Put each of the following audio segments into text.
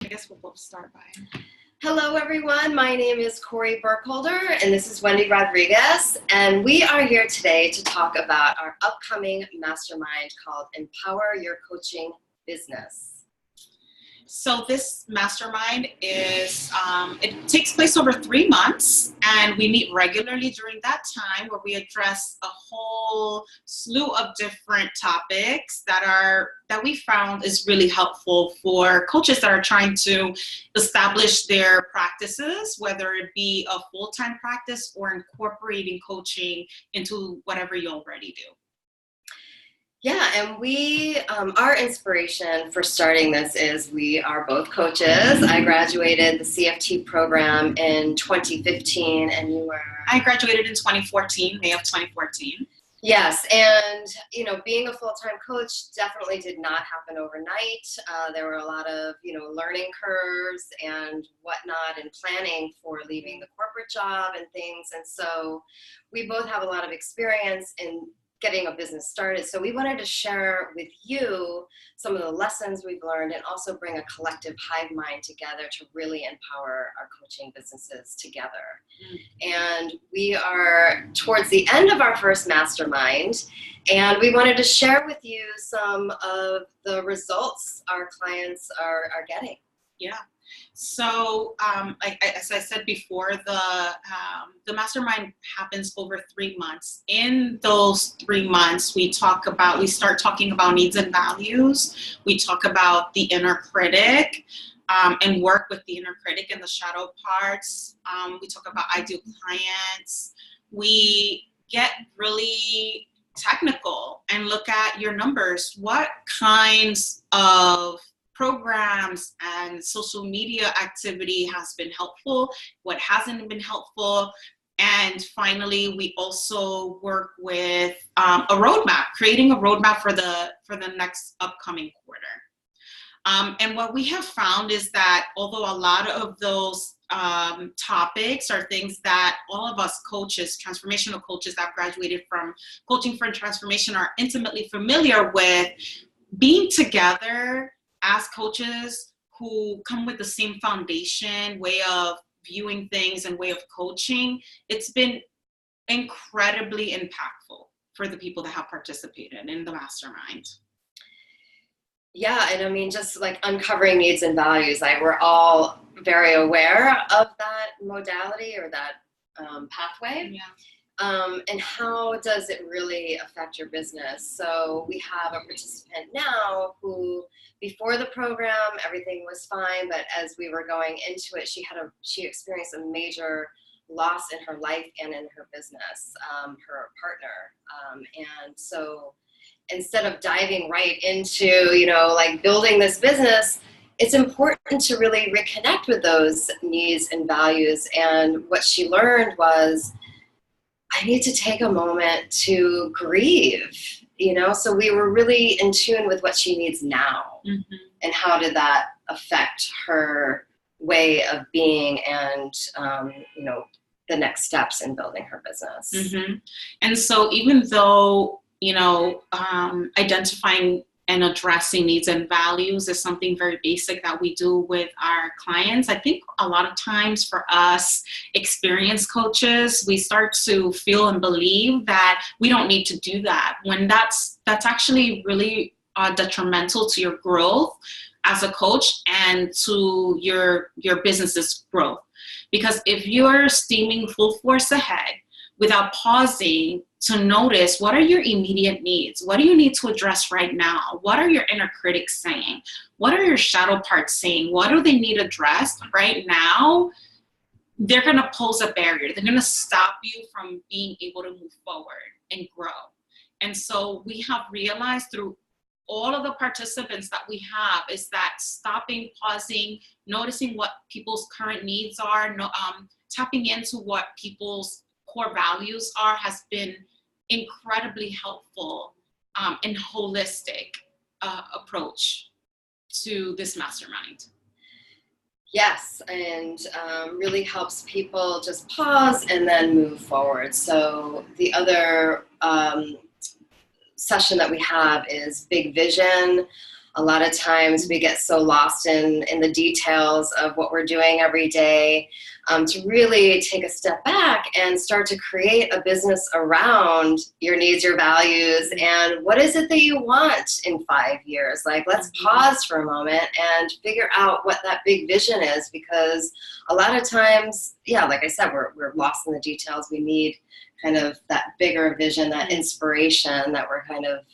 guess we'll both start by. Hello, everyone. My name is Kori Burkholder, and this is Wendy Rodriguez, and we are here today to talk about our upcoming mastermind called Empower Your Coaching Business. So this mastermind is, it takes place over 3 months, and we meet regularly during that time where we address a whole slew of different topics that we found is really helpful for coaches that are trying to establish their practices, whether it be a full-time practice or incorporating coaching into whatever you already do. Yeah, and our inspiration for starting this is we are both coaches. I graduated the CFT program in 2015, and you were? I graduated in 2014, May of 2014. Yes, and being a full-time coach definitely did not happen overnight. There were a lot of learning curves and whatnot, and planning for leaving the corporate job and things. And so we both have a lot of experience in getting a business started. So we wanted to share with you some of the lessons we've learned and also bring a collective hive mind together to really empower our coaching businesses together. And we are towards the end of our first mastermind, and we wanted to share with you some of the results our clients are getting. Yeah. So, as I said before, the mastermind happens over 3 months. In those 3 months, we start talking about needs and values. We talk about the inner critic, and work with the inner critic and the shadow parts. We talk about ideal clients. We get really technical and look at your numbers. What kinds of programs and social media activity has been helpful, what hasn't been helpful, and finally we also work with a roadmap, creating a roadmap for the next upcoming quarter. And what we have found is that although a lot of those topics are things that all of us coaches, transformational coaches that have graduated from Coaching for Transformation are intimately familiar with, being together as coaches who come with the same foundation, way of viewing things and way of coaching, it's been incredibly impactful for the people that have participated in the mastermind. Yeah, and I mean, just like uncovering needs and values, we're all very aware of that modality or that pathway. Yeah. And how does it really affect your business? So we have a participant now who, before the program, everything was fine, but as we were going into it, she experienced a major loss in her life and in her business, her partner. And so instead of diving right into, building this business, it's important to really reconnect with those needs and values. And what she learned was, I need to take a moment to grieve, so we were really in tune with what she needs now. Mm-hmm. And how did that affect her way of being and, the next steps in building her business. Mm-hmm. And so even though, identifying and addressing needs and values is something very basic that we do with our clients, I think a lot of times for us experienced coaches, we start to feel and believe that we don't need to do that, when that's actually really detrimental to your growth as a coach and to your business's growth. Because if you're steaming full force ahead without pausing to notice, what are your immediate needs? What do you need to address right now? What are your inner critics saying? What are your shadow parts saying? What do they need addressed right now? They're going to pose a barrier. They're going to stop you from being able to move forward and grow. And so we have realized through all of the participants that we have is that stopping, pausing, noticing what people's current needs are, tapping into what people's core values are has been incredibly helpful and holistic approach to this mastermind. Yes, and really helps people just pause and then move forward. So the other session that we have is Big Vision. A lot of times we get so lost in the details of what we're doing every day, to really take a step back and start to create a business around your needs, your values, and what is it that you want in 5 years. Like, let's pause for a moment and figure out what that big vision is, because a lot of times, yeah, like I said, we're lost in the details. We need kind of that bigger vision, that inspiration that we're kind of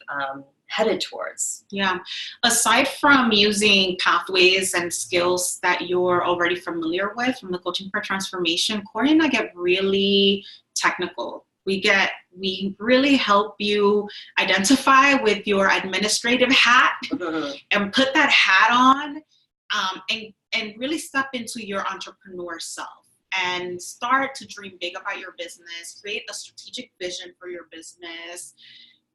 headed towards. Yeah. Aside from using pathways and skills that you're already familiar with from the Coaching for Transformation, Kori and I get really technical. We really help you identify with your administrative hat and put that hat on, and really step into your entrepreneur self and start to dream big about your business, create a strategic vision for your business,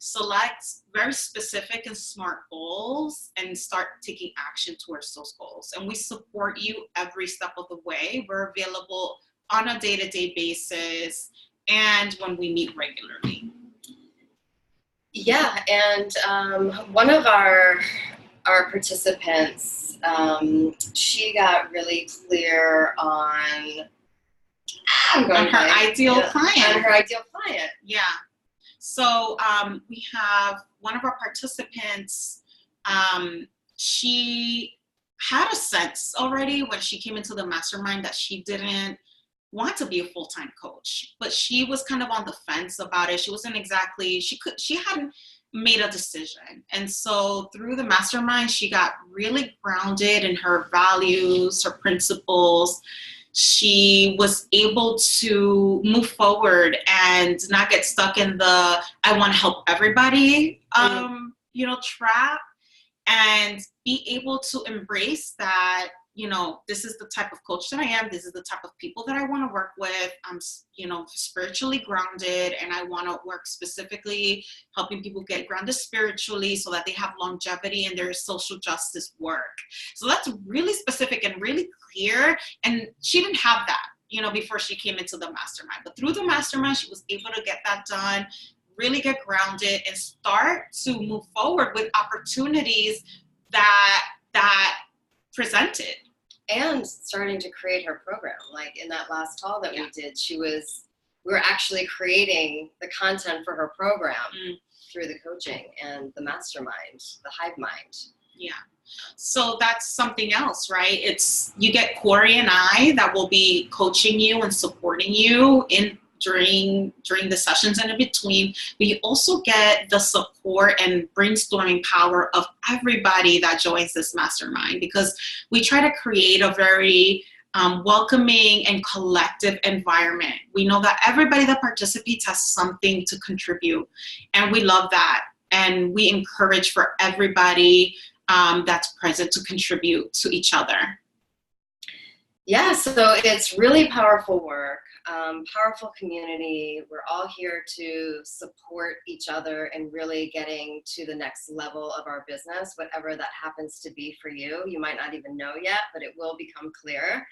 select very specific and smart goals, and start taking action towards those goals. And we support you every step of the way. We're available on a day-to-day basis and when we meet regularly. Yeah, and one of our participants, she got really clear on her ideal client. On her ideal client. Yeah. So we have one of our participants, she had a sense already when she came into the mastermind that she didn't want to be a full-time coach, but she was kind of on the fence about it. She wasn't exactly, she hadn't made a decision. And so through the mastermind, she got really grounded in her values, her principles. She was able to move forward and not get stuck in the I want to help everybody trap, and be able to embrace that, this is the type of coach that I am. This is the type of people that I want to work with. I'm, spiritually grounded, and I want to work specifically helping people get grounded spiritually so that they have longevity in their social justice work. So that's really specific and really clear. And she didn't have that, before she came into the mastermind. But through the mastermind, she was able to get that done, really get grounded, and start to move forward with opportunities that presented. And starting to create her program. Like in that last call that we did, we were actually creating the content for her program through the coaching and the mastermind, the hive mind. Yeah. So that's something else, right? You get Kori and I that will be coaching you and supporting you during the sessions and in between. But you also get the support and brainstorming power of everybody that joins this mastermind, because we try to create a very welcoming and collective environment. We know that everybody that participates has something to contribute, and we love that. And we encourage for everybody that's present to contribute to each other. Yeah, so it's really powerful work. Powerful community. We're all here to support each other and really getting to the next level of our business, whatever that happens to be for you. You might not even know yet, but it will become clear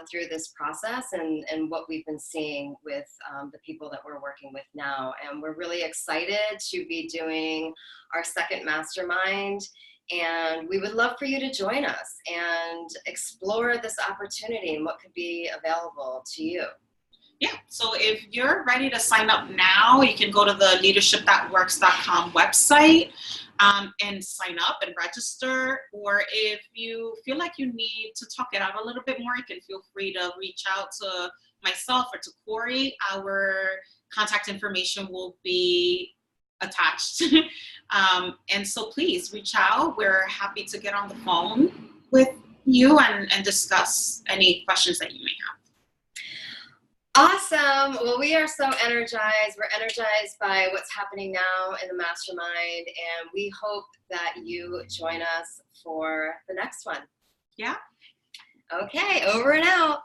through this process and what we've been seeing with the people that we're working with now. And we're really excited to be doing our second mastermind. And we would love for you to join us and explore this opportunity and what could be available to you. Yeah, so if you're ready to sign up now, you can go to the leadershipthatworks.com website and sign up and register. Or if you feel like you need to talk it out a little bit more, you can feel free to reach out to myself or to Kori. Our contact information will be attached. And so please reach out. We're happy to get on the phone with you and discuss any questions that you may have. Awesome. Well, we are so energized. We're energized by what's happening now in the mastermind, and we hope that you join us for the next one. Yeah. Okay, over and out.